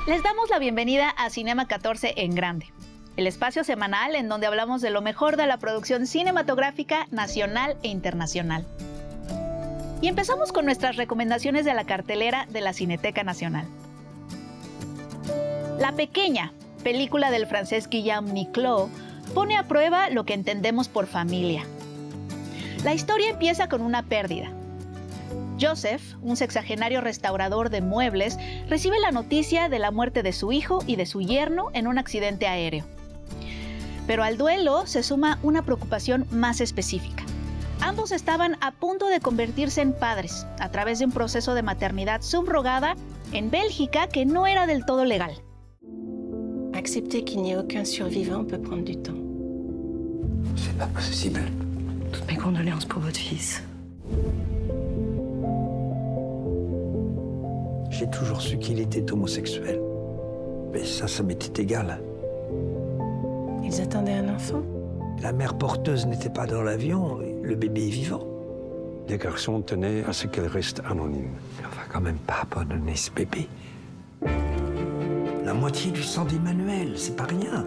Les damos la bienvenida a Cinema 14 en Grande, el espacio semanal en donde hablamos de lo mejor de la producción cinematográfica nacional e internacional. Y empezamos con nuestras recomendaciones de la cartelera de la Cineteca Nacional. La Pequeña, película del francés Guillaume Niclot, pone a prueba lo que entendemos por familia. La historia empieza con una pérdida. Joseph, un sexagenario restaurador de muebles, recibe la noticia de la muerte de su hijo y de su yerno en un accidente aéreo. Pero al duelo se suma una preocupación más específica. Ambos estaban a punto de convertirse en padres a través de un proceso de maternidad subrogada en Bélgica que no era del todo legal. Accepter qu'il n'y ait aucun survivant peut prendre du temps. C'est pas possible. Toutes mes condoléances pour votre fils. J'ai toujours su qu'il était homosexuel. Mais ça m'était égal. Ils attendaient un enfant? La mère porteuse n'était pas dans l'avion, le bébé est vivant. Les garçons tenaient à ce qu'elle reste anonyme. On va quand même pas abandonner ce bébé. La moitié du sang d'Emmanuel, c'est pas rien.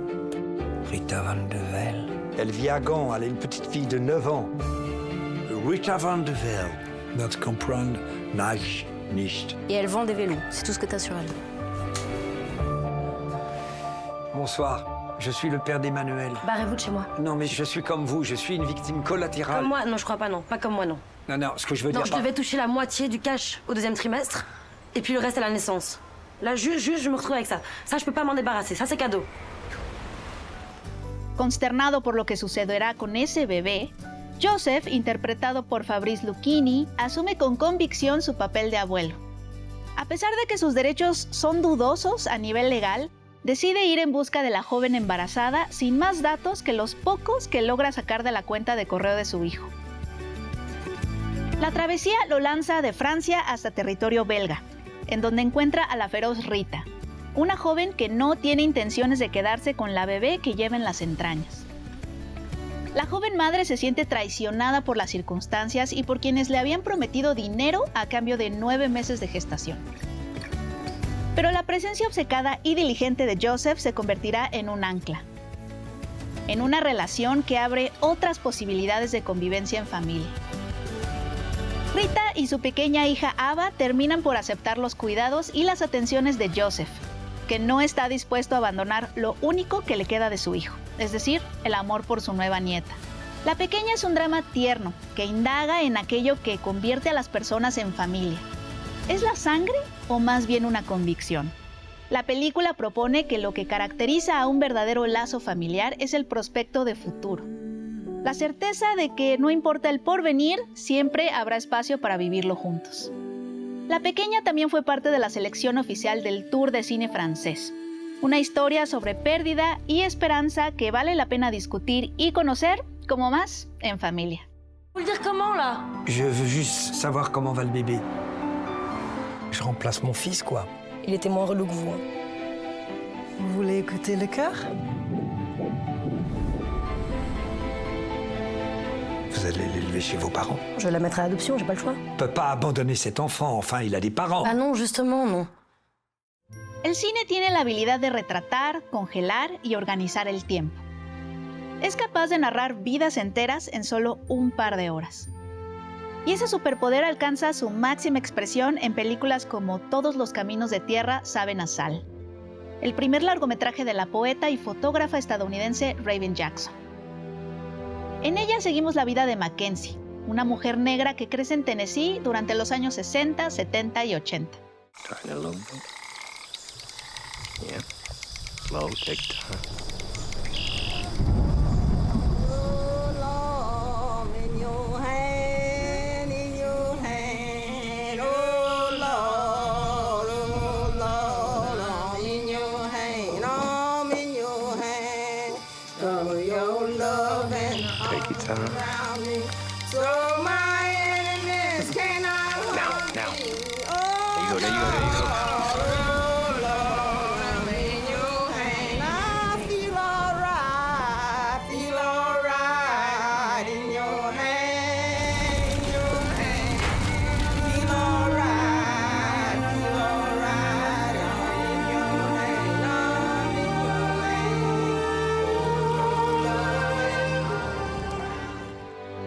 Rita Van de Velde. Elle vit à Gand, elle a une petite fille de 9 ans. Rita Van de Velde. Not comprendre, nage, nicht. Et elle vend des vélos, c'est tout ce que t'as sur elle. Bonsoir, je suis le père d'Emmanuel. Barrez-vous de chez moi. Non, mais je suis comme vous, je suis une victime collatérale. Comme moi? Non, je crois pas, non. Pas comme moi, non. Non, ce que je veux Non, dire... je devais toucher la moitié du cash au 2e trimestre, et puis le reste à la naissance. Là, juste, je me retrouve avec ça. Ça, je peux pas m'en débarrasser, ça c'est cadeau. Consternado por lo que sucederá con ese bebé, Joseph, interpretado por Fabrice Lucchini, asume con convicción su papel de abuelo. A pesar de que sus derechos son dudosos a nivel legal, decide ir en busca de la joven embarazada sin más datos que los pocos que logra sacar de la cuenta de correo de su hijo. La travesía lo lanza de Francia hasta territorio belga, en donde encuentra a la feroz Rita, una joven que no tiene intenciones de quedarse con la bebé que lleva en las entrañas. La joven madre se siente traicionada por las circunstancias y por quienes le habían prometido dinero a cambio de 9 meses de gestación. Pero la presencia obcecada y diligente de Joseph se convertirá en un ancla, en una relación que abre otras posibilidades de convivencia en familia. Rita y su pequeña hija Ava terminan por aceptar los cuidados y las atenciones de Joseph, que no está dispuesto a abandonar lo único que le queda de su hijo, es decir, el amor por su nueva nieta. La Pequeña es un drama tierno que indaga en aquello que convierte a las personas en familia. ¿Es la sangre o más bien una convicción? La película propone que lo que caracteriza a un verdadero lazo familiar es el prospecto de futuro. La certeza de que no importa el porvenir, siempre habrá espacio para vivirlo juntos. La Pequeña también fue parte de la selección oficial del Tour de Cine francés. Una historia sobre pérdida y esperanza que vale la pena discutir y conocer como más en familia. Faut le dire comment, là? Je veux juste savoir comment va le bébé. Je remplace mon fils, quoi. Il était moins relou que vous. Vous voulez écouter le cœur? Vous allez l'élever chez vos parents. Je vais la mettre à l'adoption, j'ai pas le choix. On peut pas abandonner cet enfant, enfin, il a des parents. Ah non, justement, non. El cine tiene la habilidad de retratar, congelar y organizar el tiempo. Es capaz de narrar vidas enteras en solo un par de horas. Y ese superpoder alcanza su máxima expresión en películas como Todos los caminos de tierra saben a sal, el primer largometraje de la poeta y fotógrafa estadounidense Raven Jackson. En ella seguimos la vida de Mackenzie, una mujer negra que crece en Tennessee durante los años 60, 70 y 80. Trying a little bit. Yeah. Slow, take time. Take your time. Now. There you go.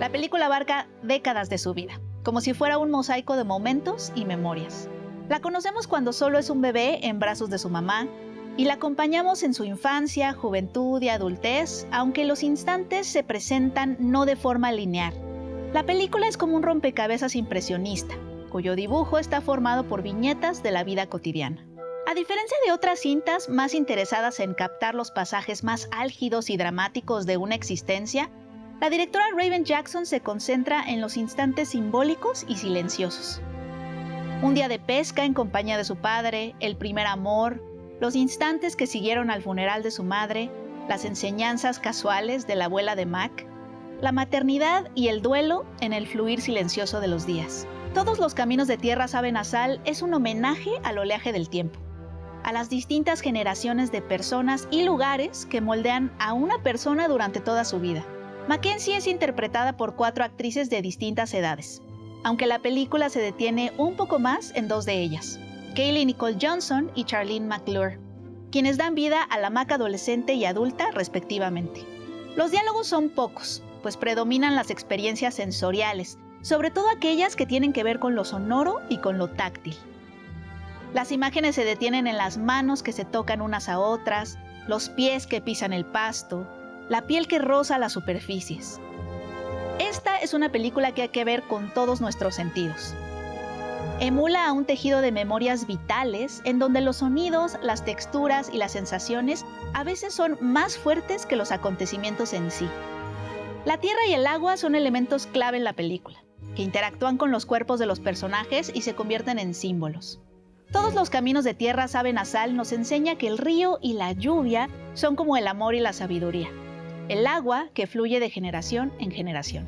La película abarca décadas de su vida, como si fuera un mosaico de momentos y memorias. La conocemos cuando solo es un bebé en brazos de su mamá, y la acompañamos en su infancia, juventud y adultez, aunque los instantes se presentan no de forma lineal. La película es como un rompecabezas impresionista, cuyo dibujo está formado por viñetas de la vida cotidiana. A diferencia de otras cintas más interesadas en captar los pasajes más álgidos y dramáticos de una existencia, la directora Raven Jackson se concentra en los instantes simbólicos y silenciosos. Un día de pesca en compañía de su padre, el primer amor, los instantes que siguieron al funeral de su madre, las enseñanzas casuales de la abuela de Mac, la maternidad y el duelo en el fluir silencioso de los días. Todos los caminos de tierra saben a sal es un homenaje al oleaje del tiempo, a las distintas generaciones de personas y lugares que moldean a una persona durante toda su vida. Mackenzie es interpretada por 4 actrices de distintas edades, aunque la película se detiene un poco más en 2 de ellas, Kaylee Nicole Johnson y Charlene McClure, quienes dan vida a la Mac adolescente y adulta respectivamente. Los diálogos son pocos, pues predominan las experiencias sensoriales, sobre todo aquellas que tienen que ver con lo sonoro y con lo táctil. Las imágenes se detienen en las manos que se tocan unas a otras, los pies que pisan el pasto, la piel que roza las superficies. Esta es una película que hay que ver con todos nuestros sentidos. Emula a un tejido de memorias vitales en donde los sonidos, las texturas y las sensaciones a veces son más fuertes que los acontecimientos en sí. La tierra y el agua son elementos clave en la película, que interactúan con los cuerpos de los personajes y se convierten en símbolos. Todos los caminos de tierra saben a sal nos enseña que el río y la lluvia son como el amor y la sabiduría, el agua que fluye de generación en generación.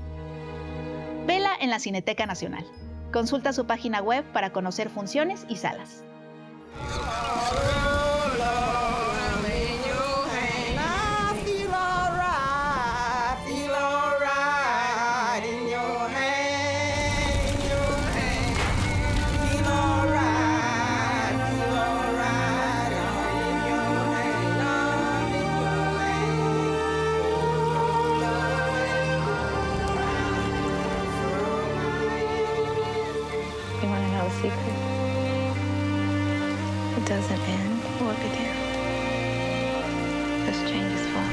Vela en la Cineteca Nacional. Consulta su página web para conocer funciones y salas. You want to know a secret? It doesn't end or begin. Just changes form.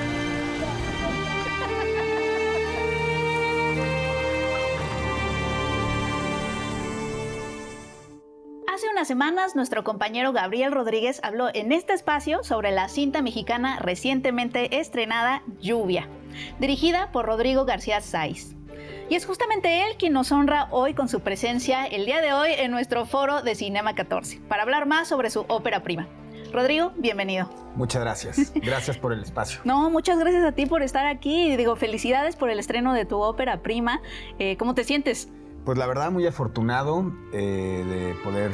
Hace unas semanas, nuestro compañero Gabriel Rodríguez habló en este espacio sobre la cinta mexicana recientemente estrenada Lluvia, dirigida por Rodrigo García Sáiz. Y es justamente él quien nos honra hoy con su presencia el día de hoy en nuestro foro de Cinema 14, para hablar más sobre su ópera prima. Rodrigo, bienvenido. Muchas gracias. Gracias por el espacio. No, muchas gracias a ti por estar aquí. Digo, felicidades por el estreno de tu ópera prima. ¿Cómo te sientes? Pues la verdad muy afortunado de poder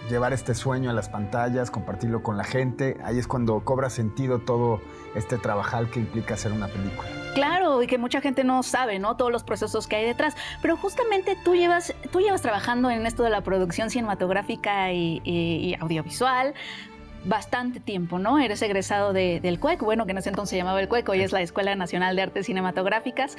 llevar este sueño a las pantallas, compartirlo con la gente. Ahí es cuando cobra sentido todo este trabajal que implica hacer una película. Claro, y que mucha gente no sabe, ¿no? Todos los procesos que hay detrás. Pero justamente tú llevas trabajando en esto de la producción cinematográfica y audiovisual bastante tiempo, ¿no? Eres egresado del CUEC, bueno, que en ese entonces se llamaba el CUEC, hoy es la Escuela Nacional de Artes Cinematográficas.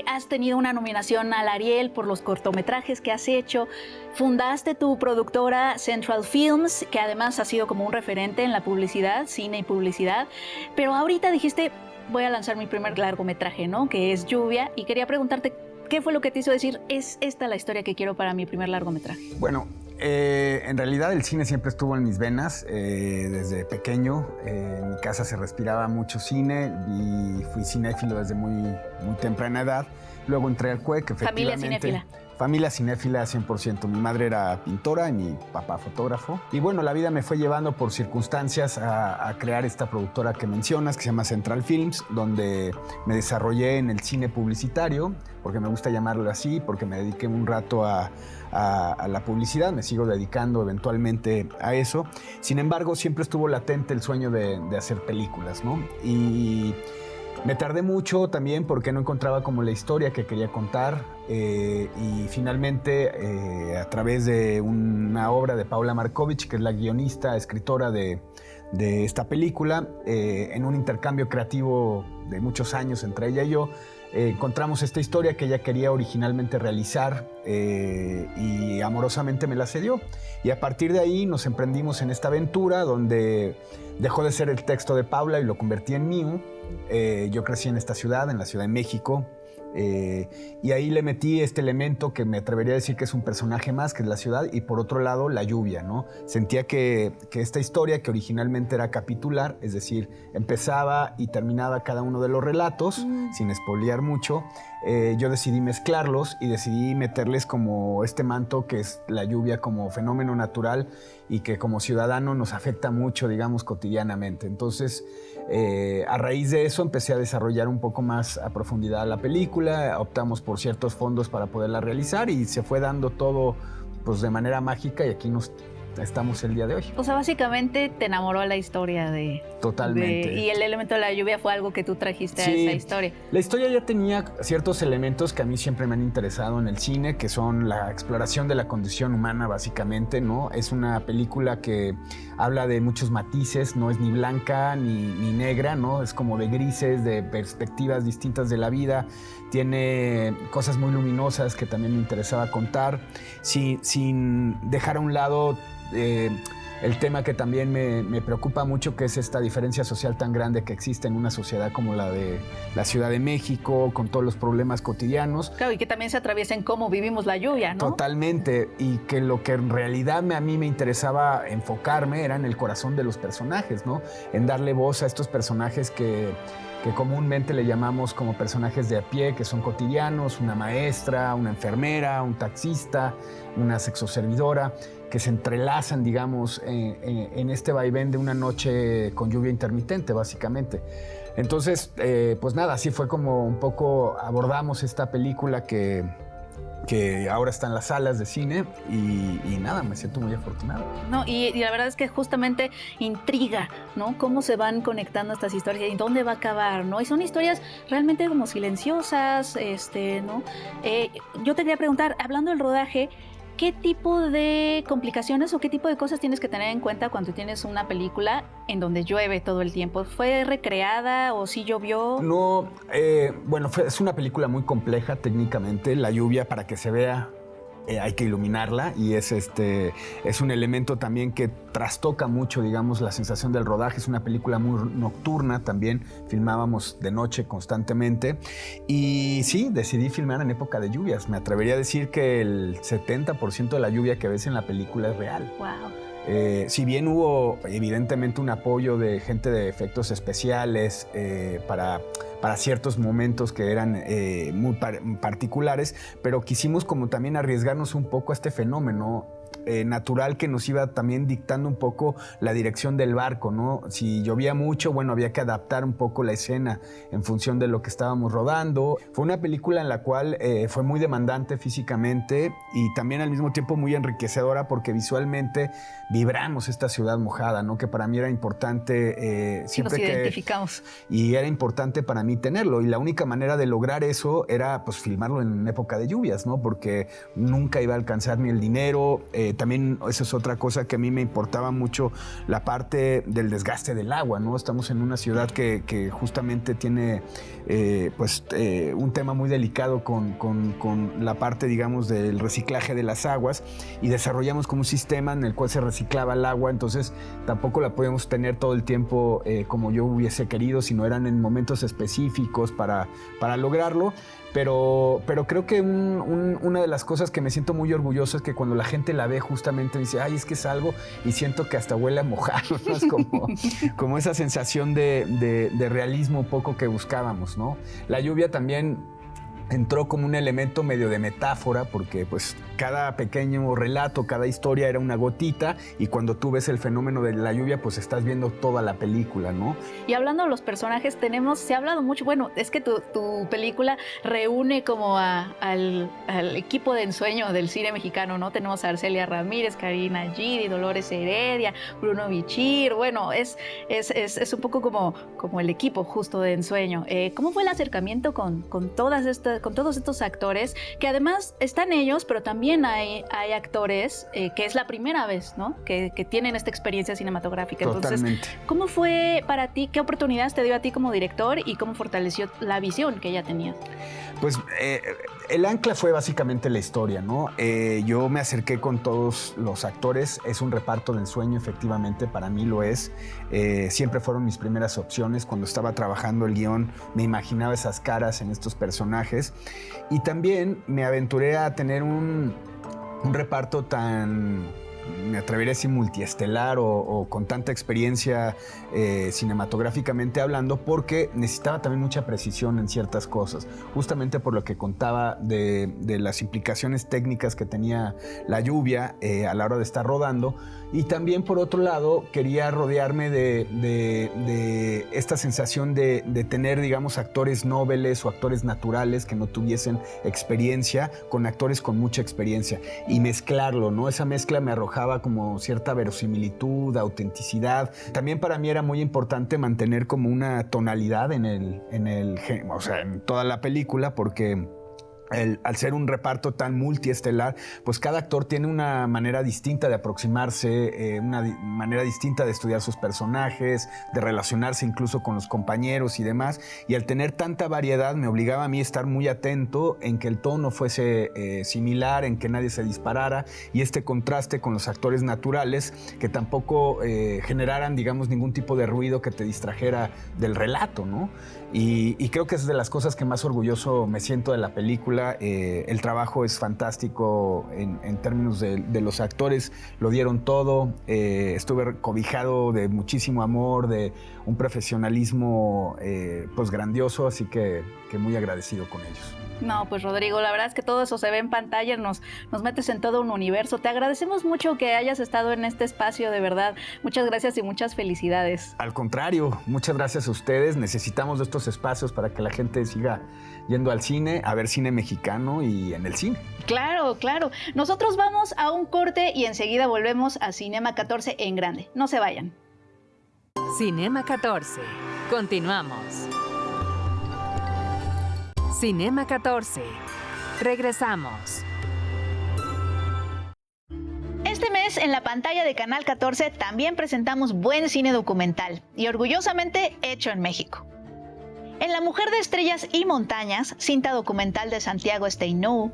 Has tenido una nominación al Ariel por los cortometrajes que has hecho. Fundaste tu productora Central Films, que además ha sido como un referente en la publicidad, cine y publicidad. Pero ahorita dijiste, voy a lanzar mi primer largometraje, ¿no? Que es Lluvia, y quería preguntarte, ¿qué fue lo que te hizo decir, es esta la historia que quiero para mi primer largometraje? Bueno, en realidad el cine siempre estuvo en mis venas desde pequeño. En mi casa se respiraba mucho cine y fui cinéfilo desde muy temprana edad. Luego entré al CUEC, efectivamente. Familia cinéfila. Familia cinéfila 100%. Mi madre era pintora y mi papá fotógrafo. Y bueno, la vida me fue llevando por circunstancias a crear esta productora que mencionas, que se llama Central Films, donde me desarrollé en el cine publicitario, porque me gusta llamarlo así, porque me dediqué un rato a la publicidad, me sigo dedicando eventualmente a eso. Sin embargo, siempre estuvo latente el sueño de hacer películas, ¿no? Y me tardé mucho también porque no encontraba como la historia que quería contar y finalmente a través de una obra de Paula Markovich, que es la guionista, escritora de esta película, en un intercambio creativo de muchos años entre ella y yo, encontramos esta historia que ella quería originalmente realizar y amorosamente me la cedió. Y a partir de ahí nos emprendimos en esta aventura donde dejó de ser el texto de Paula y lo convertí en mío. Yo crecí en esta ciudad, en la Ciudad de México. Y ahí le metí este elemento que me atrevería a decir que es un personaje más, que es la ciudad, y por otro lado la lluvia, ¿no? Sentía que esta historia, que originalmente era capitular, es decir, empezaba y terminaba cada uno de los relatos, sin espolear mucho, yo decidí mezclarlos y decidí meterles como este manto que es la lluvia como fenómeno natural y que como ciudadano nos afecta mucho, digamos, cotidianamente. Entonces, a raíz de eso empecé a desarrollar un poco más a profundidad la película, optamos por ciertos fondos para poderla realizar y se fue dando todo pues, de manera mágica y aquí estamos el día de hoy. O sea, básicamente te enamoró la historia de... Totalmente. Y el elemento de la lluvia fue algo que tú trajiste a esa historia. La historia ya tenía ciertos elementos que a mí siempre me han interesado en el cine, que son la exploración de la condición humana, básicamente, ¿no? Es una película que habla de muchos matices, no es ni blanca ni negra, ¿no? Es como de grises, de perspectivas distintas de la vida. Tiene cosas muy luminosas que también me interesaba contar, sin dejar a un lado el tema que también me preocupa mucho, que es esta diferencia social tan grande que existe en una sociedad como la de la Ciudad de México, con todos los problemas cotidianos. Claro, y que también se atraviesa en cómo vivimos la lluvia, ¿no? Totalmente, y que lo que en realidad a mí me interesaba enfocarme era en el corazón de los personajes, ¿no? En darle voz a estos personajes que comúnmente le llamamos como personajes de a pie, que son cotidianos, una maestra, una enfermera, un taxista, una sexoservidora, que se entrelazan, digamos, en este vaivén de una noche con lluvia intermitente, básicamente. Entonces, pues nada, así fue como un poco abordamos esta película que ahora está en las salas de cine y nada, me siento muy afortunado. No, y la verdad es que justamente intriga, ¿no? Cómo se van conectando estas historias y dónde va a acabar, ¿no? Y son historias realmente como silenciosas, ¿no? Yo te quería preguntar, hablando del rodaje, ¿qué tipo de complicaciones o qué tipo de cosas tienes que tener en cuenta cuando tienes una película en donde llueve todo el tiempo? ¿Fue recreada o sí llovió? No, bueno, es una película muy compleja técnicamente. La lluvia, para que se vea, hay que iluminarla y es un elemento también que trastoca mucho, digamos, la sensación del rodaje. Es una película muy nocturna también, filmábamos de noche constantemente y sí, decidí filmar en época de lluvias. Me atrevería a decir que el 70% de la lluvia que ves en la película es real. Wow. Si bien hubo evidentemente un apoyo de gente de efectos especiales para ciertos momentos que eran muy particulares, pero quisimos como también arriesgarnos un poco a este fenómeno natural que nos iba también dictando un poco la dirección del barco, ¿no? Si llovía mucho, bueno, había que adaptar un poco la escena en función de lo que estábamos rodando. Fue una película en la cual fue muy demandante físicamente y también al mismo tiempo muy enriquecedora porque visualmente vibramos esta ciudad mojada, ¿no? Que para mí era importante siempre nos identificamos. Y era importante para mí tenerlo y la única manera de lograr eso era pues filmarlo en época de lluvias, ¿no? Porque nunca iba a alcanzar ni el dinero. También eso es otra cosa que a mí me importaba mucho, la parte del desgaste del agua, ¿no? Estamos en una ciudad que justamente tiene un tema muy delicado con la parte, digamos, del reciclaje de las aguas y desarrollamos como un sistema en el cual se reciclaba el agua, entonces tampoco la podíamos tener todo el tiempo como yo hubiese querido, sino eran en momentos específicos para lograrlo. Pero creo que una de las cosas que me siento muy orgulloso es que cuando la gente la ve justamente dice, ay, es que es algo y siento que hasta huele a mojado, ¿no? Es como esa sensación de realismo un poco que buscábamos, ¿no? La lluvia también entró como un elemento medio de metáfora porque pues cada pequeño relato, cada historia era una gotita y cuando tú ves el fenómeno de la lluvia pues estás viendo toda la película, ¿no? Y hablando de los personajes, se ha hablado mucho, bueno, es que tu película reúne como al equipo de ensueño del cine mexicano, ¿no? Tenemos a Arcelia Ramírez, Karina Gidi, Dolores Heredia, Bruno Bichir, bueno, es un poco como el equipo justo de ensueño. ¿Cómo fue el acercamiento con todas estas con todos estos actores, que además están ellos, pero también hay actores que es la primera vez, ¿no? Que tienen esta experiencia cinematográfica. Totalmente. Entonces, ¿cómo fue para ti? ¿Qué oportunidades te dio a ti como director y cómo fortaleció la visión que ella tenía? Pues el ancla fue básicamente la historia, ¿no? Yo me acerqué con todos los actores, es un reparto de ensueño, efectivamente, para mí lo es. Siempre fueron mis primeras opciones. Cuando estaba trabajando el guión, me imaginaba esas caras en estos personajes. Y también me aventuré a tener un reparto tan, me atrevería a decir, multiestelar o con tanta experiencia cinematográficamente hablando, porque necesitaba también mucha precisión en ciertas cosas, justamente por lo que contaba de las implicaciones técnicas que tenía la lluvia a la hora de estar rodando. Y también, por otro lado, quería rodearme de esta sensación de tener, digamos, actores nobles o actores naturales que no tuviesen experiencia con actores con mucha experiencia y mezclarlo, ¿no? Esa mezcla me arrojaba como cierta verosimilitud, autenticidad. También para mí era muy importante mantener como una tonalidad o sea, en toda la película, porque al ser un reparto tan multiestelar, pues cada actor tiene una manera distinta de aproximarse, una manera distinta de estudiar sus personajes, de relacionarse incluso con los compañeros y demás. Y al tener tanta variedad me obligaba a mí a estar muy atento en que el tono fuese similar, en que nadie se disparara, y este contraste con los actores naturales que tampoco generaran, digamos, ningún tipo de ruido que te distrajera del relato, ¿no? Y creo que es de las cosas que más orgulloso me siento de la película. El trabajo es fantástico en términos de los actores, lo dieron todo. Estuve cobijado de muchísimo amor, de un profesionalismo pues grandioso, así que muy agradecido con ellos. No, pues Rodrigo, la verdad es que todo eso se ve en pantalla, nos metes en todo un universo. Te agradecemos mucho que hayas estado en este espacio, de verdad. Muchas gracias y muchas felicidades. Al contrario, muchas gracias a ustedes. Necesitamos de estos espacios para que la gente siga yendo al cine, a ver cine mexicano y en el cine. Claro, claro. Nosotros vamos a un corte y enseguida volvemos a Cinema 14 en grande. No se vayan. Cinema 14. Continuamos. Cinema 14. Regresamos. Este mes en la pantalla de Canal 14 también presentamos buen cine documental y orgullosamente hecho en México. En La Mujer de Estrellas y Montañas, cinta documental de Santiago Steinau,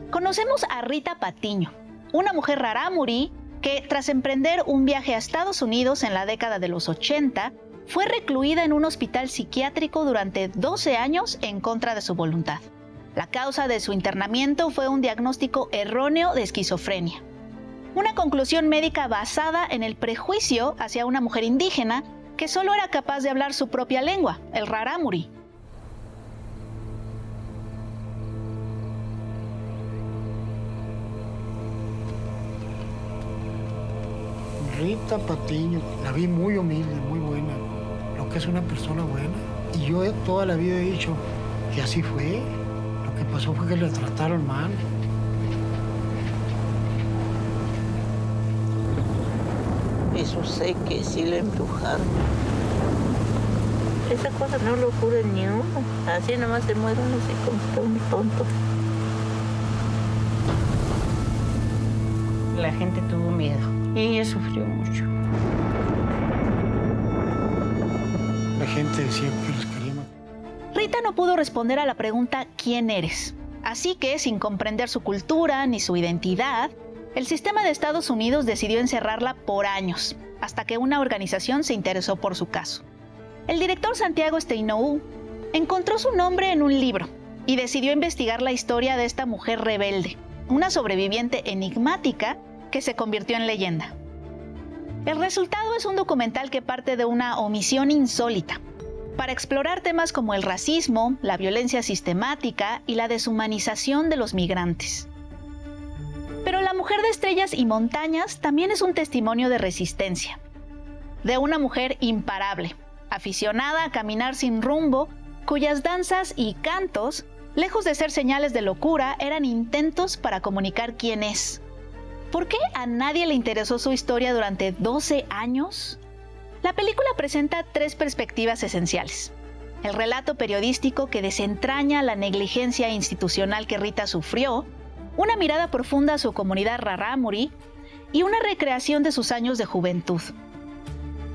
conocemos a Rita Patiño, una mujer rarámuri que, tras emprender un viaje a Estados Unidos en la década de los 80, fue recluida en un hospital psiquiátrico durante 12 años en contra de su voluntad. La causa de su internamiento fue un diagnóstico erróneo de esquizofrenia. Una conclusión médica basada en el prejuicio hacia una mujer indígena que solo era capaz de hablar su propia lengua, el rarámuri. Rita Patiño, la vi muy humilde, muy buena, lo que es una persona buena. Y yo toda la vida he dicho que así fue. Lo que pasó fue que la trataron mal. Eso sé que sí la embrujaron. Esa cosa no lo ocurre ni uno. Así nomás se muere uno así como está un tonto. La gente tuvo miedo y ella sufrió mucho. La gente decía que los quería matar. Rita no pudo responder a la pregunta ¿quién eres? Así que, sin comprender su cultura ni su identidad, el sistema de Estados Unidos decidió encerrarla por años, hasta que una organización se interesó por su caso. El director Santiago Steinau encontró su nombre en un libro y decidió investigar la historia de esta mujer rebelde, una sobreviviente enigmática que se convirtió en leyenda. El resultado es un documental que parte de una omisión insólita, para explorar temas como el racismo, la violencia sistemática y la deshumanización de los migrantes. Pero La Mujer de Estrellas y Montañas también es un testimonio de resistencia, de una mujer imparable, aficionada a caminar sin rumbo, cuyas danzas y cantos, lejos de ser señales de locura, eran intentos para comunicar quién es. ¿Por qué a nadie le interesó su historia durante 12 años? La película presenta 3 perspectivas esenciales. el relato periodístico que desentraña la negligencia institucional que Rita sufrió, una mirada profunda a su comunidad rarámuri y una recreación de sus años de juventud.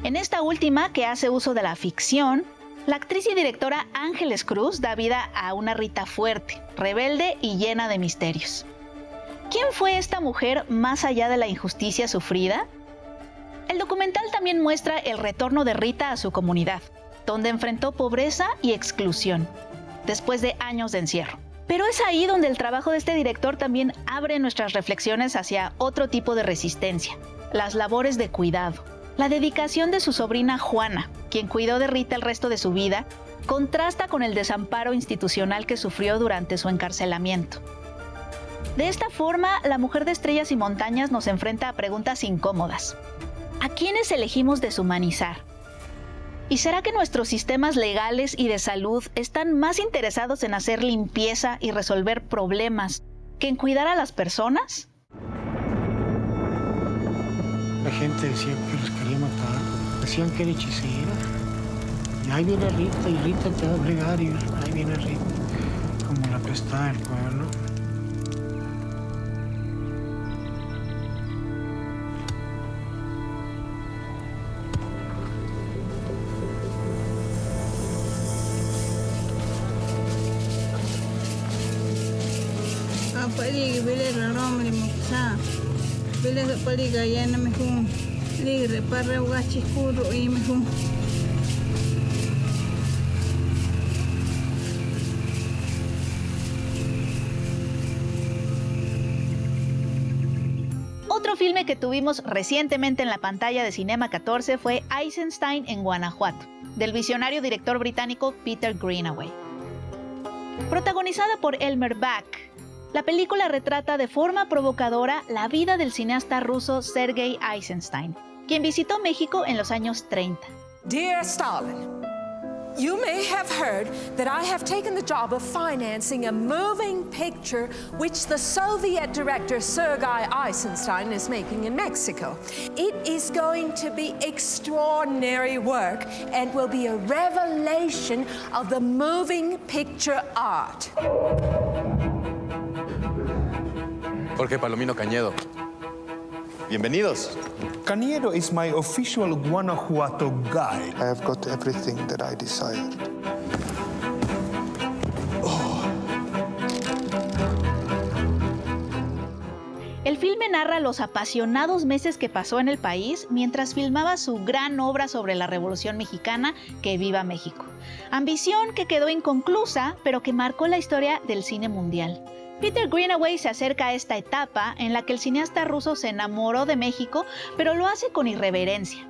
En esta última, que hace uso de la ficción, la actriz y directora Ángeles Cruz da vida a una Rita fuerte, rebelde y llena de misterios. ¿Quién fue esta mujer más allá de la injusticia sufrida? El documental también muestra el retorno de Rita a su comunidad, donde enfrentó pobreza y exclusión, después de años de encierro. Pero es ahí donde el trabajo de este director también abre nuestras reflexiones hacia otro tipo de resistencia, las labores de cuidado. La dedicación de su sobrina Juana, quien cuidó de Rita el resto de su vida, contrasta con el desamparo institucional que sufrió durante su encarcelamiento. De esta forma, La mujer de estrellas y montañas nos enfrenta a preguntas incómodas. ¿A quiénes elegimos deshumanizar? ¿Y será que nuestros sistemas legales y de salud están más interesados en hacer limpieza y resolver problemas que en cuidar a las personas? La gente decía que los quería matar, decían que era hechicera. Y ahí viene Rita, y Rita te va a obligar, y ahí viene Rita, como la apestada del pueblo. Pali bile raro me muksa bile pali gayana me hu ligre para ugachi kuro y me hu. Otro filme que tuvimos recientemente en la pantalla de Cinema 14 fue Eisenstein en Guanajuato, del visionario director británico Peter Greenaway. Protagonizada por Elmer Bach, la película retrata de forma provocadora la vida del cineasta ruso Sergei Eisenstein, quien visitó México en los años 30. Dear Stalin, you may have heard that I have taken the job of financing a moving picture which the Soviet director Sergei Eisenstein is making in Mexico. It is going to be extraordinary work and will be a revelation of the moving picture art. Jorge Palomino Cañedo. Bienvenidos. Cañedo is my official Guanajuato guide. I have got everything that I desired. El filme narra los apasionados meses que pasó en el país mientras filmaba su gran obra sobre la Revolución Mexicana, Que Viva México. Ambición que quedó inconclusa, pero que marcó la historia del cine mundial. Peter Greenaway se acerca a esta etapa en la que el cineasta ruso se enamoró de México, pero lo hace con irreverencia.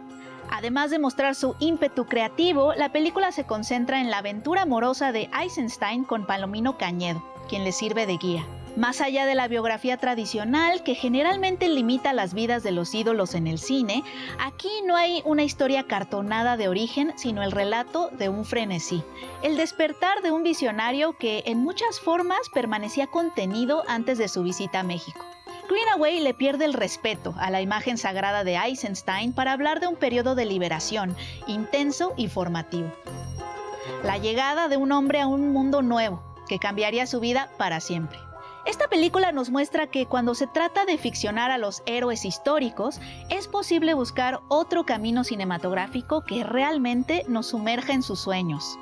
Además de mostrar su ímpetu creativo, la película se concentra en la aventura amorosa de Eisenstein con Palomino Cañedo, quien le sirve de guía. Más allá de la biografía tradicional, que generalmente limita las vidas de los ídolos en el cine, aquí no hay una historia cartonada de origen, sino el relato de un frenesí. El despertar de un visionario que en muchas formas permanecía contenido antes de su visita a México. Greenaway le pierde el respeto a la imagen sagrada de Eisenstein para hablar de un periodo de liberación, intenso y formativo. La llegada de un hombre a un mundo nuevo, que cambiaría su vida para siempre. Esta película nos muestra que cuando se trata de ficcionar a los héroes históricos, es posible buscar otro camino cinematográfico que realmente nos sumerja en sus sueños.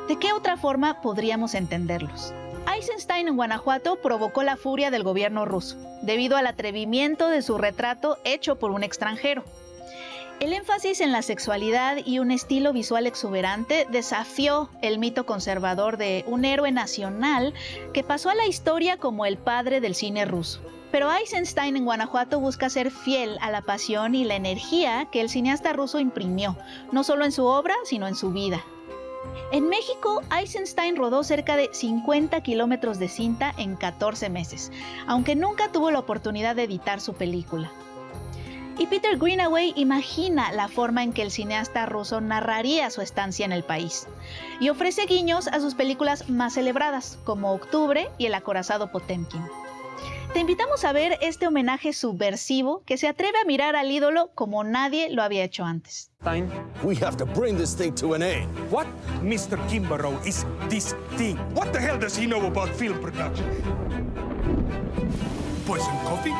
¿De qué otra forma podríamos entenderlos? Eisenstein en Guanajuato provocó la furia del gobierno ruso, debido al atrevimiento de su retrato hecho por un extranjero. El énfasis en la sexualidad y un estilo visual exuberante desafió el mito conservador de un héroe nacional que pasó a la historia como el padre del cine ruso. Pero Eisenstein en Guanajuato busca ser fiel a la pasión y la energía que el cineasta ruso imprimió, no solo en su obra, sino en su vida. En México, Eisenstein rodó cerca de 50 kilómetros de cinta en 14 meses, aunque nunca tuvo la oportunidad de editar su película. Y Peter Greenaway imagina la forma en que el cineasta ruso narraría su estancia en el país, y ofrece guiños a sus películas más celebradas, como Octubre y El acorazado Potemkin. Te invitamos a ver este homenaje subversivo que se atreve a mirar al ídolo como nadie lo había hecho antes. We have to bring this thing to an end. What Mr. Kimbrough is this thing? What the hell does he know about film production? Poison coffee?